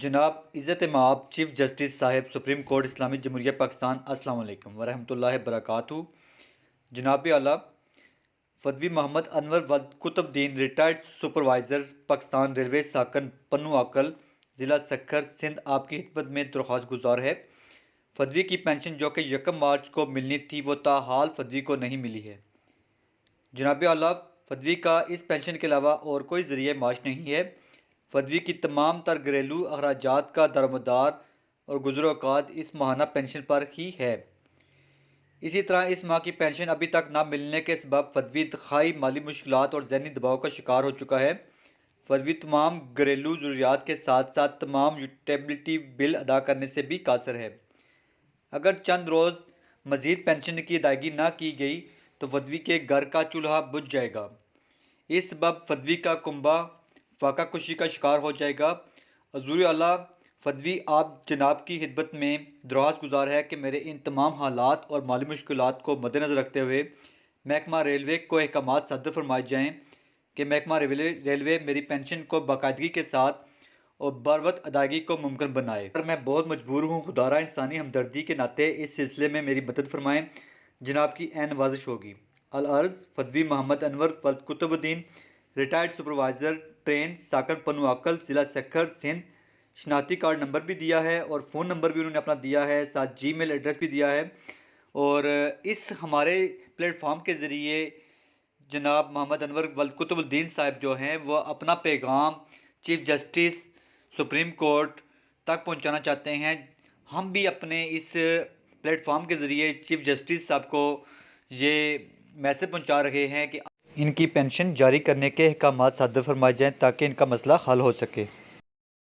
جناب عزت مآب چیف جسٹس صاحب سپریم کورٹ اسلامی جمہوریہ پاکستان، السلام علیکم ورحمۃ اللہ وبرکاتہ۔ جناب اعلیٰ فدوی محمد انور ولد قطب الدین ریٹائرڈ سپروائزر پاکستان ریلوے ساکن پنو آکل ضلع سکھر سندھ آپ کی خدمت میں درخواست گزار ہے۔ فدوی کی پینشن جو کہ 1 مارچ کو ملنی تھی وہ تاحال فدوی کو نہیں ملی ہے۔ جناب اعلیٰ فدوی کا اس پینشن کے علاوہ اور کوئی ذریعہ معاش نہیں ہے۔ فدوی کی تمام تر گھریلو اخراجات کا دارومدار اور گزر اوقات اس ماہانہ پینشن پر ہی ہے۔ اسی طرح اس ماہ کی پینشن ابھی تک نہ ملنے کے سبب فدوی انتہائی مالی مشکلات اور ذہنی دباؤ کا شکار ہو چکا ہے۔ فدوی تمام گھریلو ضروریات کے ساتھ ساتھ تمام یوٹیلیٹی بل ادا کرنے سے بھی قاصر ہے۔ اگر چند روز مزید پینشن کی ادائیگی نہ کی گئی تو فدوی کے گھر کا چولہا بجھ جائے گا۔ اس سبب فدوی کا کنبہ فاقہ کشی کا شکار ہو جائے گا۔ حضور اعلیٰ فدوی آپ جناب کی خدمت میں درخواست گزار ہے کہ میرے ان تمام حالات اور مالی مشکلات کو مد نظر رکھتے ہوئے محکمہ ریلوے کو احکامات صادر فرمائے جائیں کہ محکمہ ریلوے میری پینشن کو باقاعدگی کے ساتھ اور بروقت ادائیگی کو ممکن بنائے۔ پر میں بہت مجبور ہوں، خدارہ انسانی ہمدردی کے ناطے اس سلسلے میں میری مدد فرمائیں۔ جناب کی عین نوازش ہوگی۔ العرض فدوی محمد انور ولد قطب الدین ریٹائرڈ سپروائزر ٹرین ساکن پنو آکل ضلع سکھر سندھ۔ شناختی کارڈ نمبر بھی دیا ہے اور فون نمبر بھی انہوں نے اپنا دیا ہے، ساتھ جی میل ایڈریس بھی دیا ہے۔ اور اس ہمارے پلیٹ فارم کے ذریعے جناب محمد انور ولد قطب الدین صاحب جو ہیں وہ اپنا پیغام چیف جسٹس سپریم کورٹ تک پہنچانا چاہتے ہیں۔ ہم بھی اپنے اس پلیٹ فارم کے ذریعے چیف جسٹس صاحب کو یہ میسج پہنچا رہے ہیں کہ ان کی پینشن جاری کرنے کے احکامات صادر فرمائے جائیں تاکہ ان کا مسئلہ حل ہو سکے۔